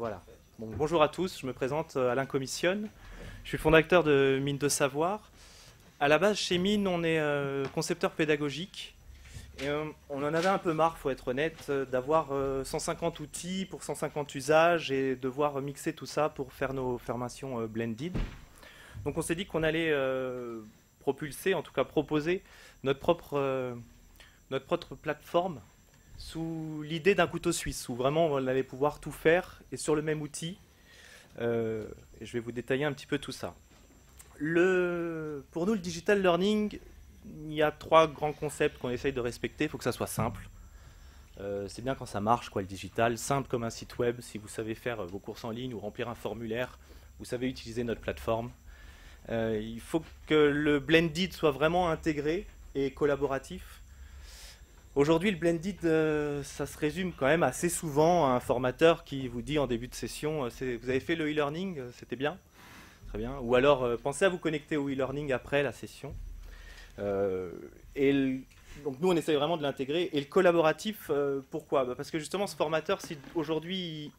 Voilà. Bon, bonjour à tous, je me présente Alain Commissionne. Je suis fondateur de Mine de Savoir. À la base, chez Mine, on est concepteur pédagogique. Et on en avait un peu marre, faut être honnête, d'avoir 150 outils pour 150 usages et devoir mixer tout ça pour faire nos formations blended. Donc on s'est dit qu'on allait propulser, en tout cas proposer notre propre plateforme sous l'idée d'un couteau suisse, où vraiment on allait pouvoir tout faire et sur le même outil. Et je vais vous détailler un petit peu tout ça. Pour nous, le digital learning, il y a 3 grands concepts qu'on essaye de respecter. Il faut que ça soit simple. C'est bien quand ça marche, quoi, le digital. Simple comme un site web. Si vous savez faire vos courses en ligne ou remplir un formulaire, vous savez utiliser notre plateforme. Il faut que le blended soit vraiment intégré et collaboratif. Aujourd'hui, le blended, ça se résume quand même assez souvent à un formateur qui vous dit en début de session vous avez fait le e-learning, c'était bien, très bien. Ou alors, pensez à vous connecter au e-learning après la session. Donc nous, on essaye vraiment de l'intégrer. Et le collaboratif, pourquoi ? Parce que justement, ce formateur, si aujourd'hui,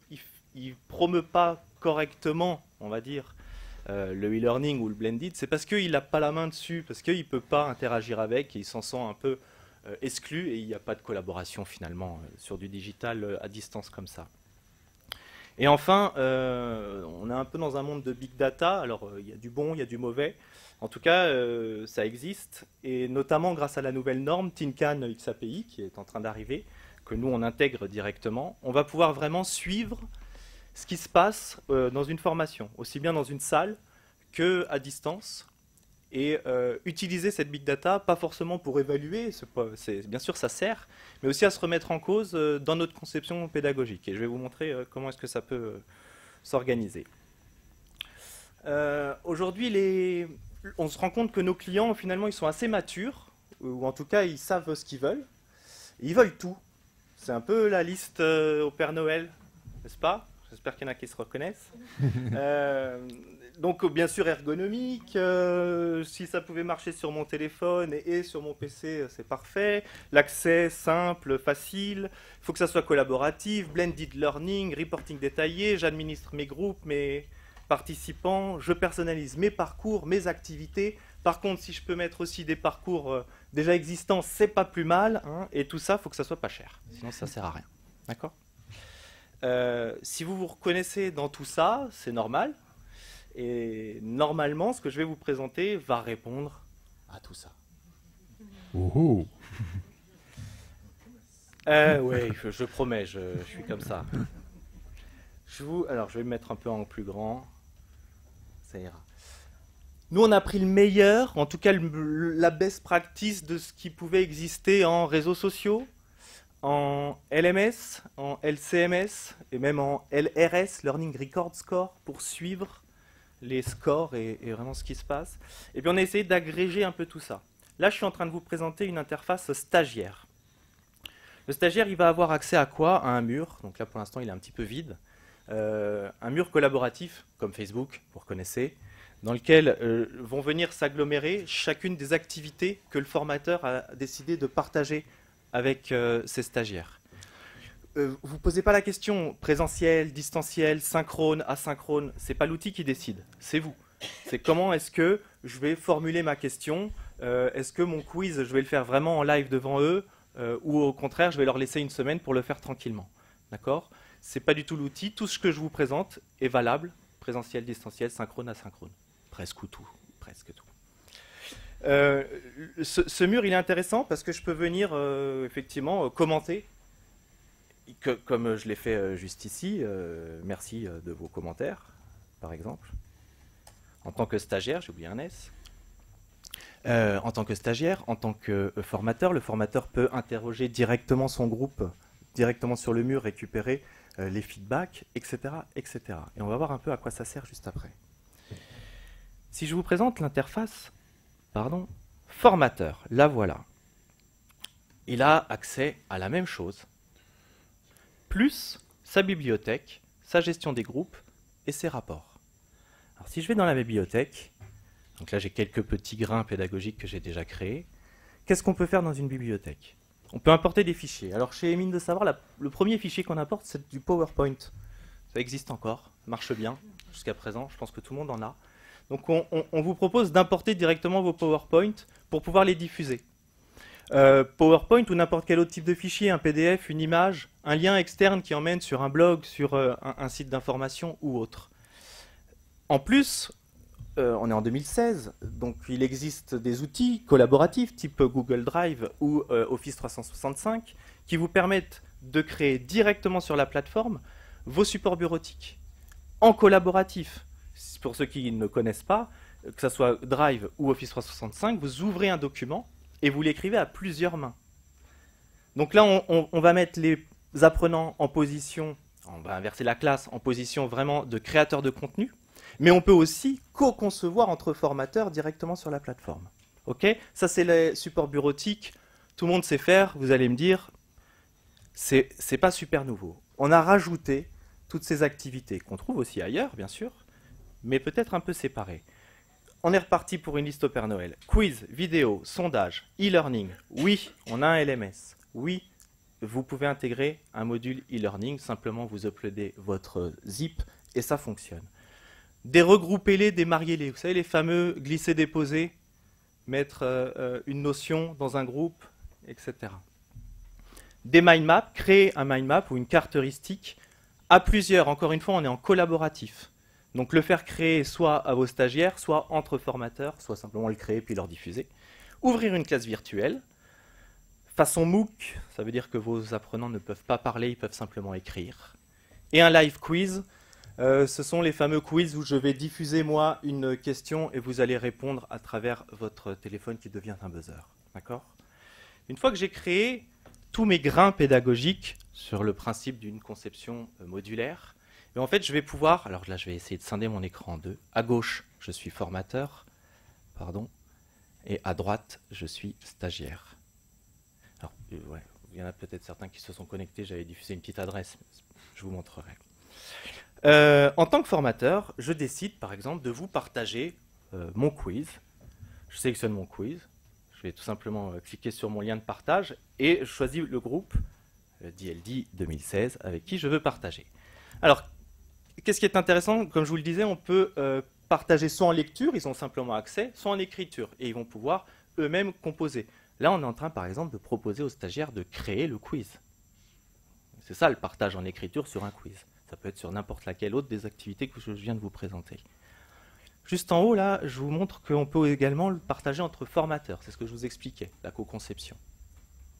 il ne promeut pas correctement, on va dire, le e-learning ou le blended, c'est parce qu'il n'a pas la main dessus, parce qu'il ne peut pas interagir avec, et il s'en sent un peu exclu, et il n'y a pas de collaboration finalement sur du digital à distance comme ça. Et enfin, on est un peu dans un monde de big data, alors il y a du bon, il y a du mauvais. En tout cas, ça existe, et notamment grâce à la nouvelle norme TINCAN XAPI qui est en train d'arriver, que nous on intègre directement, on va pouvoir vraiment suivre ce qui se passe dans une formation, aussi bien dans une salle qu'à distance, et utiliser cette big data, pas forcément pour évaluer, bien sûr ça sert, mais aussi à se remettre en cause dans notre conception pédagogique. Et je vais vous montrer comment est-ce que ça peut s'organiser. Aujourd'hui, on se rend compte que nos clients, finalement, ils sont assez matures, ou en tout cas, ils savent ce qu'ils veulent. Ils veulent tout. C'est un peu la liste au Père Noël, n'est-ce pas ? J'espère qu'il y en a qui se reconnaissent. Donc, bien sûr, ergonomique. Si ça pouvait marcher sur mon téléphone et sur mon PC, c'est parfait. L'accès simple, facile. Il faut que ça soit collaboratif. Blended learning, reporting détaillé. J'administre mes groupes, mes participants. Je personnalise mes parcours, mes activités. Par contre, si je peux mettre aussi des parcours déjà existants, c'est pas plus mal. Hein. Et tout ça, il faut que ça soit pas cher. Sinon, ça sert à rien. D'accord ? Si vous vous reconnaissez dans tout ça, c'est normal. Et normalement, ce que je vais vous présenter va répondre à tout ça. Ouhou. Oui, je promets, je suis comme ça. Alors, je vais me mettre un peu en plus grand. Ça ira. Nous, on a pris le meilleur, en tout cas la best practice de ce qui pouvait exister en réseaux sociaux, en LMS, en LCMS et même en LRS, Learning Record Score, pour suivre les scores et vraiment ce qui se passe. Et puis on a essayé d'agréger un peu tout ça. Là, je suis en train de vous présenter une interface stagiaire. Le stagiaire, il va avoir accès à quoi ? À un mur. Donc là, pour l'instant, il est un petit peu vide. Un mur collaboratif, comme Facebook, vous reconnaissez, dans lequel vont venir s'agglomérer chacune des activités que le formateur a décidé de partager avec ses stagiaires. Vous ne posez pas la question présentiel, distanciel, synchrone, asynchrone. Ce n'est pas l'outil qui décide, c'est vous. C'est comment est-ce que je vais formuler ma question. Est-ce que mon quiz, je vais le faire vraiment en live devant eux ou au contraire, je vais leur laisser une semaine pour le faire tranquillement. D'accord ? Ce n'est pas du tout l'outil. Tout ce que je vous présente est valable. Présentiel, distanciel, synchrone, asynchrone. Presque tout. Presque tout. Ce mur, il est intéressant parce que je peux venir effectivement commenter, comme je l'ai fait juste ici. Merci de vos commentaires, par exemple. En tant que stagiaire, j'ai oublié un S. En tant que stagiaire, en tant que formateur, le formateur peut interroger directement son groupe, directement sur le mur, récupérer les feedbacks, etc., etc. Et on va voir un peu à quoi ça sert juste après. Si je vous présente l'interface, formateur, la voilà. Il a accès à la même chose, plus sa bibliothèque, sa gestion des groupes et ses rapports. Alors si je vais dans la bibliothèque, donc là j'ai quelques petits grains pédagogiques que j'ai déjà créés, qu'est-ce qu'on peut faire dans une bibliothèque ? On peut importer des fichiers. Alors chez Mine de Savoir, le premier fichier qu'on importe, c'est du PowerPoint. ça existe encore, ça marche bien jusqu'à présent, je pense que tout le monde en a. Donc on vous propose d'importer directement vos PowerPoint pour pouvoir les diffuser. PowerPoint ou n'importe quel autre type de fichier, un PDF, une image, un lien externe qui emmène sur un blog, sur un site d'information ou autre. En plus, on est en 2016, donc il existe des outils collaboratifs type Google Drive ou Office 365 qui vous permettent de créer directement sur la plateforme vos supports bureautiques en collaboratif. Pour ceux qui ne connaissent pas, que ce soit Drive ou Office 365, vous ouvrez un document et vous l'écrivez à plusieurs mains. Donc là, on va mettre les apprenants en position, on va inverser la classe, en position vraiment de créateur de contenu, mais on peut aussi co-concevoir entre formateurs directement sur la plateforme. Ok ? Ça, c'est les supports bureautiques, tout le monde sait faire, vous allez me dire, c'est pas super nouveau. On a rajouté toutes ces activités, qu'on trouve aussi ailleurs, bien sûr, mais peut-être un peu séparées. On est reparti pour une liste au Père Noël. Quiz, vidéo, sondage, e-learning. Oui, on a un LMS. Oui, vous pouvez intégrer un module e-learning. Simplement, vous uploadez votre zip et ça fonctionne. Des regroupez-les, des mariez-les. Vous savez, les fameux glisser-déposer, mettre une notion dans un groupe, etc. Des mind maps, créer un mind map ou une carte heuristique à plusieurs. Encore une fois, on est en collaboratif. Donc le faire créer soit à vos stagiaires, soit entre formateurs, soit simplement le créer puis leur diffuser. Ouvrir une classe virtuelle. Façon MOOC, ça veut dire que vos apprenants ne peuvent pas parler, ils peuvent simplement écrire. Et un live quiz, ce sont les fameux quiz où je vais diffuser moi une question et vous allez répondre à travers votre téléphone qui devient un buzzer. D'accord ? Une fois que j'ai créé tous mes grains pédagogiques sur le principe d'une conception modulaire, et en fait, je vais pouvoir, alors là, je vais essayer de scinder mon écran en deux. À gauche, je suis formateur, pardon, et à droite, je suis stagiaire. Alors, ouais, il y en a peut-être certains qui se sont connectés, j'avais diffusé une petite adresse, je vous montrerai. En tant que formateur, je décide, par exemple, de vous partager mon quiz. Je sélectionne mon quiz, je vais tout simplement cliquer sur mon lien de partage et je choisis le groupe DLD 2016 avec qui je veux partager. Alors, qu'est-ce qui est intéressant? Comme je vous le disais, on peut partager soit en lecture, ils ont simplement accès, soit en écriture, et ils vont pouvoir eux-mêmes composer. Là, on est en train, par exemple, de proposer aux stagiaires de créer le quiz. C'est ça le partage en écriture sur un quiz. Ça peut être sur n'importe laquelle autre des activités que je viens de vous présenter. Juste en haut, là, je vous montre qu'on peut également le partager entre formateurs. C'est ce que je vous expliquais, la co-conception.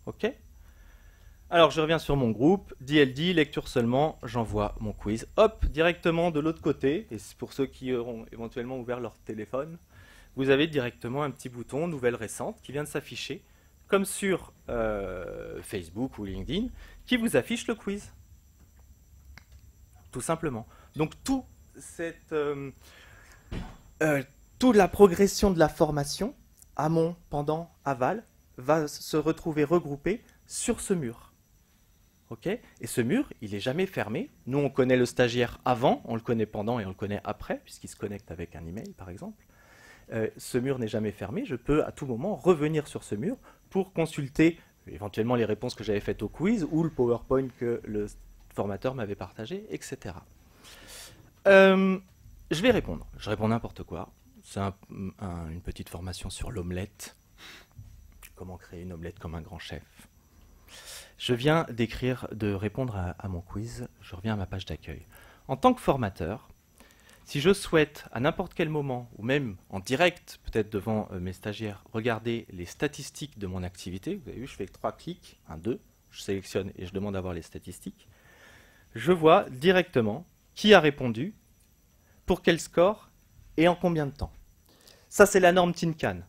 OK ? Alors, je reviens sur mon groupe, DLD, lecture seulement, j'envoie mon quiz. Hop, directement de l'autre côté, et c'est pour ceux qui auront éventuellement ouvert leur téléphone, vous avez directement un petit bouton, nouvelle récente, qui vient de s'afficher, comme sur Facebook ou LinkedIn, qui vous affiche le quiz. Tout simplement. Donc, toute la progression de la formation, amont, pendant, aval, va se retrouver regroupée sur ce mur. Okay, et ce mur, il n'est jamais fermé. Nous, on connaît le stagiaire avant, on le connaît pendant et on le connaît après, puisqu'il se connecte avec un email, par exemple. Ce mur n'est jamais fermé. Je peux à tout moment revenir sur ce mur pour consulter éventuellement les réponses que j'avais faites au quiz ou le PowerPoint que le formateur m'avait partagé, etc. Je vais répondre. Je réponds n'importe quoi. C'est une petite formation sur l'omelette. Comment créer une omelette comme un grand chef. Je viens de répondre à mon quiz, je reviens à ma page d'accueil. En tant que formateur, si je souhaite à n'importe quel moment, ou même en direct, peut-être devant mes stagiaires, regarder les statistiques de mon activité, vous avez vu, je fais 3 clics, 1, 2, je sélectionne et je demande à voir les statistiques, je vois directement qui a répondu, pour quel score et en combien de temps. Ça, c'est la norme TINCAN.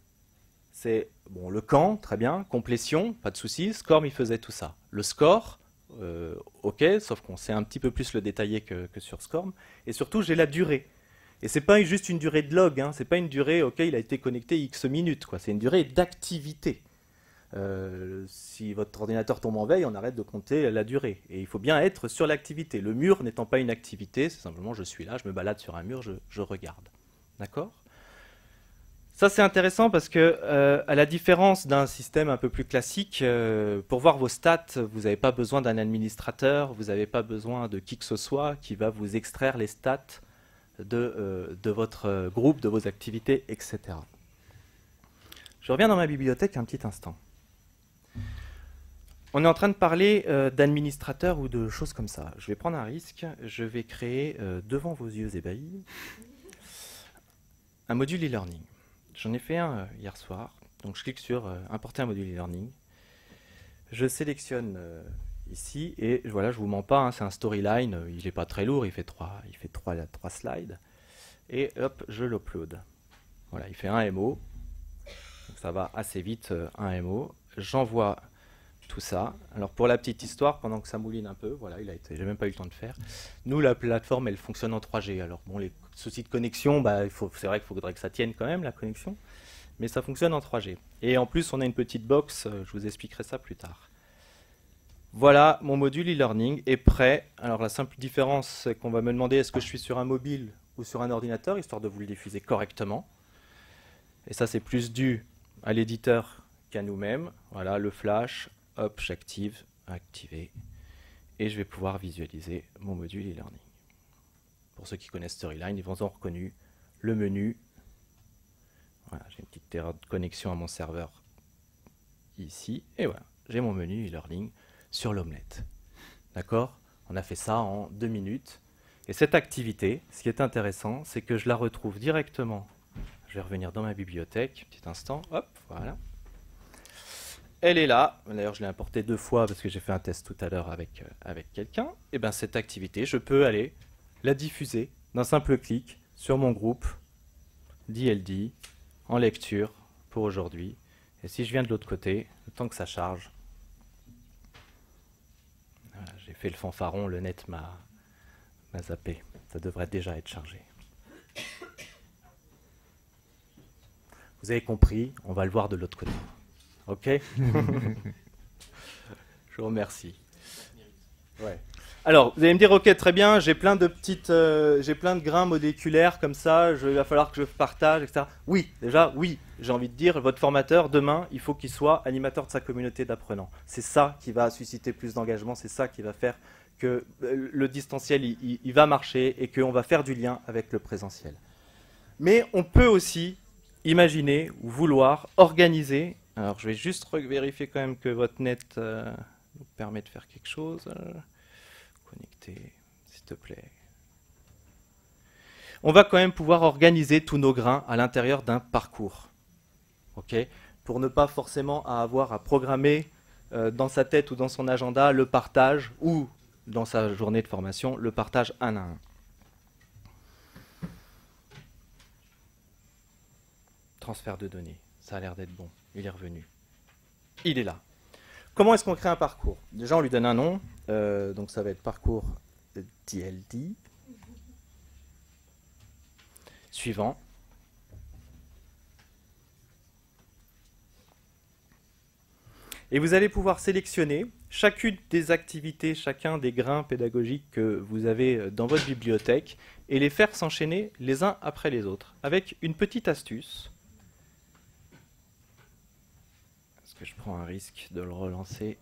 C'est bon, le camp, très bien, complétion, pas de souci, SCORM, il faisait tout ça. Le score, ok, sauf qu'on sait un petit peu plus le détailler que sur SCORM. Et surtout, j'ai la durée. Et c'est pas juste une durée de log, hein, c'est pas une durée, ok, il a été connecté X minutes, quoi. C'est une durée d'activité. Si votre ordinateur tombe en veille, on arrête de compter la durée. Et il faut bien être sur l'activité. Le mur n'étant pas une activité, c'est simplement je suis là, je me balade sur un mur, je regarde. D'accord ? Ça, c'est intéressant parce que, à la différence d'un système un peu plus classique, pour voir vos stats, vous n'avez pas besoin d'un administrateur, vous n'avez pas besoin de qui que ce soit qui va vous extraire les stats de votre groupe, de vos activités, etc. Je reviens dans ma bibliothèque un petit instant. On est en train de parler d'administrateur ou de choses comme ça. Je vais prendre un risque, je vais créer devant vos yeux ébahis un module e-learning. J'en ai fait un hier soir, donc je clique sur importer un module e-learning. Je sélectionne ici et voilà, je vous mens pas, hein, c'est un storyline, il n'est pas très lourd, il fait trois slides. Et hop, je l'upload. Voilà, il fait un MO, donc ça va assez vite, un MO. J'envoie tout ça. Alors pour la petite histoire, pendant que ça mouline un peu, voilà, j'ai même pas eu le temps de faire. Nous, la plateforme, elle fonctionne en 3G. Alors bon, les soucis de connexion, bah, c'est vrai qu'il faudrait que ça tienne quand même la connexion, mais ça fonctionne en 3G. Et en plus, on a une petite box. Je vous expliquerai ça plus tard. Voilà, mon module e-learning est prêt. Alors la simple différence, c'est qu'on va me demander est-ce que je suis sur un mobile ou sur un ordinateur, histoire de vous le diffuser correctement. Et ça, c'est plus dû à l'éditeur qu'à nous-mêmes. Voilà, le flash. Hop, j'active, activer, et je vais pouvoir visualiser mon module e-learning. Pour ceux qui connaissent Storyline, ils vont avoir reconnu le menu. Voilà, j'ai une petite erreur de connexion à mon serveur ici, et voilà, j'ai mon menu e-learning sur l'omelette. D'accord? On a fait ça en 2 minutes. Et cette activité, ce qui est intéressant, c'est que je la retrouve directement. Je vais revenir dans ma bibliothèque, petit instant, hop, voilà. Elle est là, d'ailleurs je l'ai importée 2 fois parce que j'ai fait un test tout à l'heure avec quelqu'un. Et bien cette activité, je peux aller la diffuser d'un simple clic sur mon groupe DLD en lecture pour aujourd'hui. Et si je viens de l'autre côté, le temps que ça charge, voilà, j'ai fait le fanfaron, le net m'a zappé. Ça devrait déjà être chargé. Vous avez compris, on va le voir de l'autre côté. Ok. Je vous remercie. Ouais. Alors, vous allez me dire, ok, très bien, j'ai plein de grains moléculaires comme ça, il va falloir que je partage, etc. Oui, déjà, oui, j'ai envie de dire, votre formateur, demain, il faut qu'il soit animateur de sa communauté d'apprenants. C'est ça qui va susciter plus d'engagement, c'est ça qui va faire que le distanciel, il va marcher et qu'on va faire du lien avec le présentiel. Mais on peut aussi imaginer ou vouloir organiser. Alors, je vais juste vérifier quand même que votre net nous permet de faire quelque chose. Connecter, s'il te plaît. On va quand même pouvoir organiser tous nos grains à l'intérieur d'un parcours. Okay, pour ne pas forcément avoir à programmer dans sa tête ou dans son agenda le partage ou dans sa journée de formation le partage un à un. Transfert de données, ça a l'air d'être bon. Il est revenu. Il est là. Comment est-ce qu'on crée un parcours? Déjà, on lui donne un nom. Donc, ça va être parcours DLD. Suivant. Et vous allez pouvoir sélectionner chacune des activités, chacun des grains pédagogiques que vous avez dans votre bibliothèque et les faire s'enchaîner les uns après les autres avec une petite astuce. Est-ce que je prends un risque de le relancer?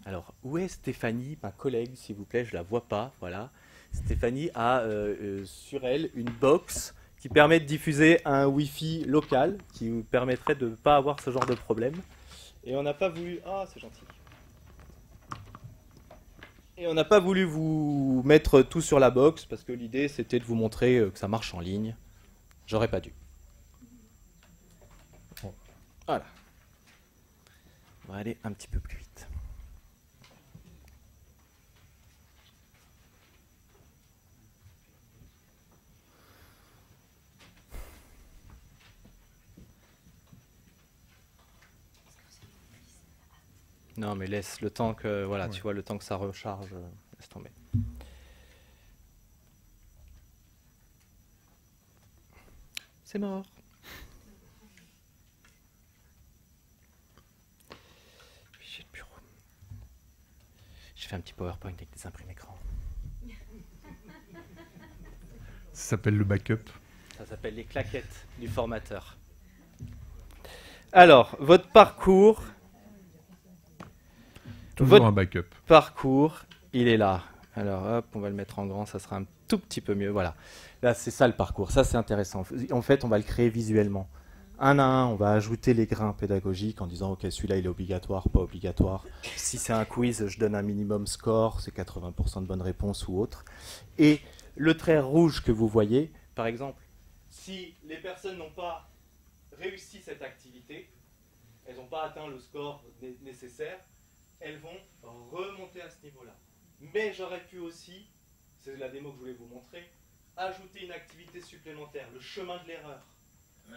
Alors, où est Stéphanie, ma collègue, s'il vous plaît? Je ne la vois pas. Voilà. Stéphanie a sur elle une box qui permet de diffuser un Wi-Fi local, qui vous permettrait de ne pas avoir ce genre de problème. Et on n'a pas voulu... Ah, c'est gentil. Et on n'a pas voulu vous mettre tout sur la box, parce que l'idée, c'était de vous montrer que ça marche en ligne. J'aurais pas dû. Voilà. On va aller un petit peu plus vite. Non, mais laisse le temps que, voilà, ouais. Tu vois, le temps que ça recharge, laisse tomber. C'est mort. Fichier de bureau. J'ai fait un petit PowerPoint avec des imprimés écrans. Ça s'appelle le backup. Ça s'appelle les claquettes du formateur. Alors, votre parcours... Toujours un backup. Parcours, il est là. Alors hop, on va le mettre en grand, ça sera un tout petit peu mieux. Voilà. Là, c'est ça le parcours. Ça, c'est intéressant. En fait, on va le créer visuellement. Un à un, on va ajouter les grains pédagogiques en disant, OK, celui-là, il est obligatoire, pas obligatoire. Si c'est un quiz, je donne un minimum score, c'est 80% de bonnes réponses ou autre. Et le trait rouge que vous voyez, par exemple, si les personnes n'ont pas réussi cette activité, elles n'ont pas atteint le score nécessaire, elles vont remonter à ce niveau-là. Mais j'aurais pu aussi, c'est la démo que je voulais vous montrer, ajouter une activité supplémentaire, le chemin de l'erreur,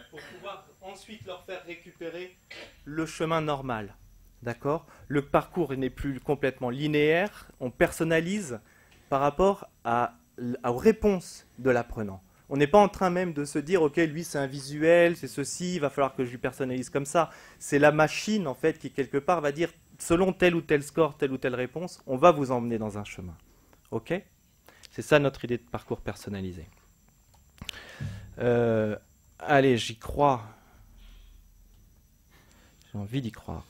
pour pouvoir ensuite leur faire récupérer le chemin normal. D'accord ? Le parcours n'est plus complètement linéaire, on personnalise par rapport aux réponses de l'apprenant. On n'est pas en train même de se dire, OK, lui c'est un visuel, c'est ceci, il va falloir que je lui personnalise comme ça. C'est la machine en fait qui quelque part va dire, selon tel ou tel score, telle ou telle réponse, on va vous emmener dans un chemin. OK ? C'est ça notre idée de parcours personnalisé. Allez, j'y crois. J'ai envie d'y croire.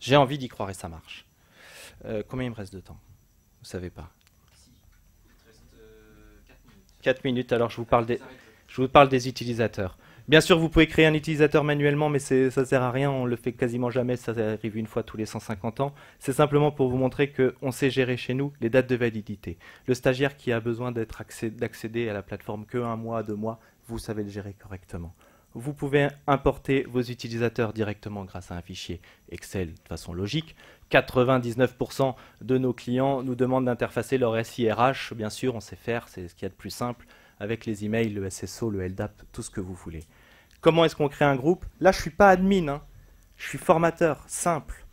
J'ai envie d'y croire et ça marche. Combien il me reste de temps ? Vous ne savez pas. 4 minutes, alors je vous parle des utilisateurs. Bien sûr, vous pouvez créer un utilisateur manuellement, mais ça ne sert à rien, on le fait quasiment jamais, ça arrive une fois tous les 150 ans. C'est simplement pour vous montrer qu'on sait gérer chez nous les dates de validité. Le stagiaire qui a besoin d'accéder à la plateforme que 1 mois, 2 mois, vous savez le gérer correctement. Vous pouvez importer vos utilisateurs directement grâce à un fichier Excel de façon logique. 99% de nos clients nous demandent d'interfacer leur SIRH. Bien sûr, on sait faire, c'est ce qu'il y a de plus simple, avec les emails, le SSO, le LDAP, tout ce que vous voulez. Comment est-ce qu'on crée un groupe ? Là, je ne suis pas admin, hein. Je suis formateur, simple.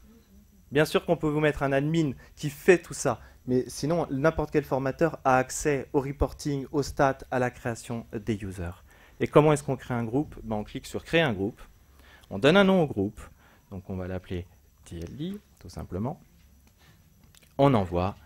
Bien sûr qu'on peut vous mettre un admin qui fait tout ça, mais sinon, n'importe quel formateur a accès au reporting, aux stats, à la création des users. Et comment est-ce qu'on crée un groupe ? On clique sur créer un groupe, on donne un nom au groupe, donc on va l'appeler TLD, tout simplement. On envoie.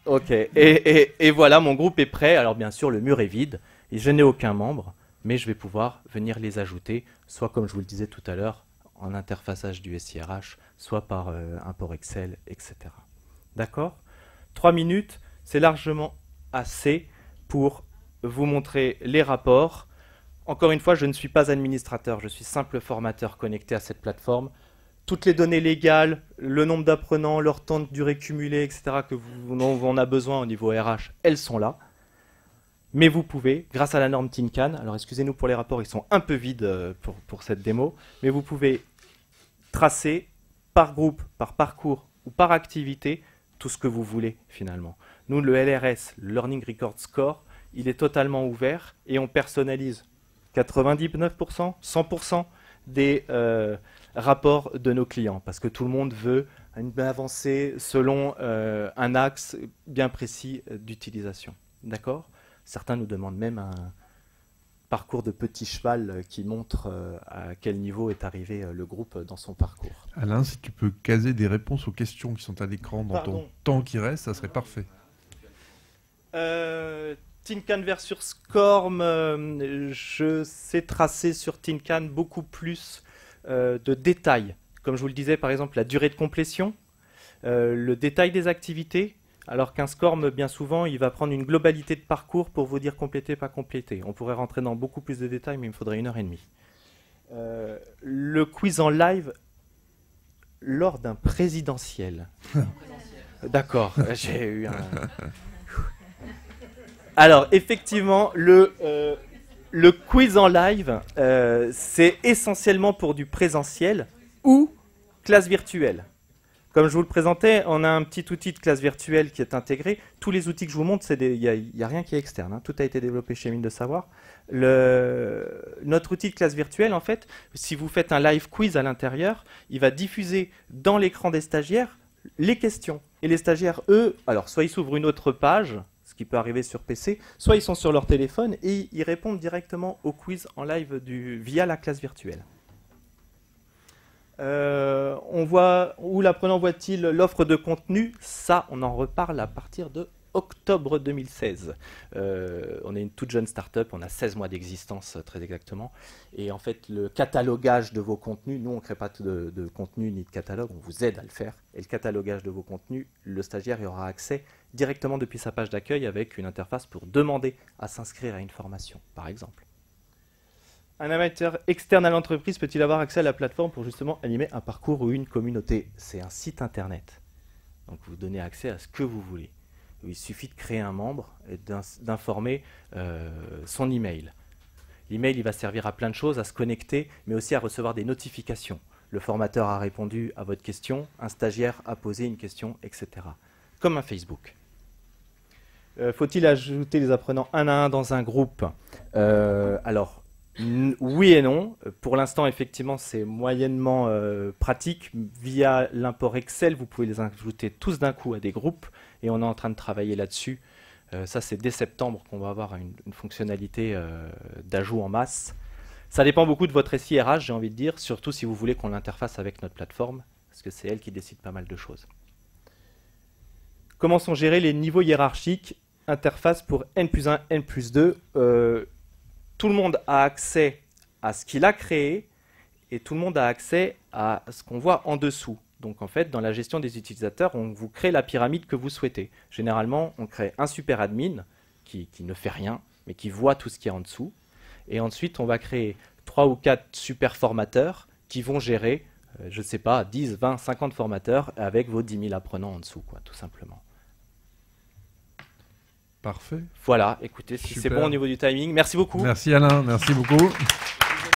Ok, et voilà, mon groupe est prêt. Alors bien sûr, le mur est vide, et je n'ai aucun membre, mais je vais pouvoir venir les ajouter, soit comme je vous le disais tout à l'heure, en interfaçage du SIRH, soit par un port Excel, etc. D'accord ? 3 minutes, c'est largement assez pour vous montrer les rapports. Encore une fois, je ne suis pas administrateur, je suis simple formateur connecté à cette plateforme. Toutes les données légales, le nombre d'apprenants, leur temps de durée cumulée, etc., dont on a besoin au niveau RH, elles sont là. Mais vous pouvez, grâce à la norme TINCAN, alors excusez-nous pour les rapports, ils sont un peu vides pour cette démo, mais vous pouvez tracer par groupe, par parcours ou par activité tout ce que vous voulez finalement. Nous, le LRS, le Learning Record Score, il est totalement ouvert et on personnalise 99%, 100% des rapports de nos clients parce que tout le monde veut une avancée selon un axe bien précis d'utilisation. D'accord ? Certains nous demandent même un parcours de petit cheval qui montre à quel niveau est arrivé le groupe dans son parcours. Alain, si tu peux caser des réponses aux questions qui sont à l'écran dans ton temps qui reste, ça serait parfait. TINCAN versus SCORM, je sais tracer sur TINCAN beaucoup plus de détails. Comme je vous le disais, par exemple, la durée de complétion, le détail des activités, alors qu'un SCORM, bien souvent, il va prendre une globalité de parcours pour vous dire compléter, pas compléter. On pourrait rentrer dans beaucoup plus de détails, mais il me faudrait 1h30. Le quiz en live lors d'un présidentiel. D'accord, j'ai eu un... Alors, effectivement, le quiz en live, c'est essentiellement pour du présentiel ou classe virtuelle. Comme je vous le présentais, on a un petit outil de classe virtuelle qui est intégré. Tous les outils que je vous montre, il n'y a rien qui est externe, hein. Tout a été développé chez Mine de Savoir. Notre outil de classe virtuelle, en fait, si vous faites un live quiz à l'intérieur, il va diffuser dans l'écran des stagiaires les questions. Et les stagiaires, eux, alors soit ils s'ouvrent une autre page, ce qui peut arriver sur PC, soit ils sont sur leur téléphone et ils répondent directement au quiz en live via la classe virtuelle. On où l'apprenant voit-il l'offre de contenu? Ça, on en reparle à partir de octobre 2016. On est une toute jeune start-up, on a 16 mois d'existence très exactement. Et en fait, le catalogage de vos contenus, nous on ne crée pas de contenu ni de catalogue, on vous aide à le faire. Et le catalogage de vos contenus, le stagiaire y aura accès directement depuis sa page d'accueil avec une interface pour demander à s'inscrire à une formation, par exemple. Un amateur externe à l'entreprise peut-il avoir accès à la plateforme pour justement animer un parcours ou une communauté? C'est un site internet. Donc vous donnez accès à ce que vous voulez. Il suffit de créer un membre et d'informer son email. L'email, il va servir à plein de choses, à se connecter, mais aussi à recevoir des notifications. Le formateur a répondu à votre question, un stagiaire a posé une question, etc. Comme un Facebook. Faut-il ajouter les apprenants un à un dans un groupe? Alors, oui et non. Pour l'instant, effectivement, c'est moyennement pratique. Via l'import Excel, vous pouvez les ajouter tous d'un coup à des groupes. Et on est en train de travailler là-dessus. Ça, c'est dès septembre qu'on va avoir une fonctionnalité d'ajout en masse. Ça dépend beaucoup de votre SIRH, j'ai envie de dire, surtout si vous voulez qu'on l'interface avec notre plateforme, parce que c'est elle qui décide pas mal de choses. Comment sont gérés les niveaux hiérarchiques? Interface pour N+1, N+2. Tout le monde a accès à ce qu'il a créé et tout le monde a accès à ce qu'on voit en dessous. Donc en fait, dans la gestion des utilisateurs, on vous crée la pyramide que vous souhaitez. Généralement, on crée un super admin qui ne fait rien, mais qui voit tout ce qu'il y a en dessous. Et ensuite, on va créer 3 ou 4 super formateurs qui vont gérer, je ne sais pas, 10, 20, 50 formateurs avec vos 10 000 apprenants en dessous, quoi, tout simplement. Parfait. Voilà, écoutez, si c'est bon au niveau du timing, merci beaucoup. Merci Alain, merci beaucoup.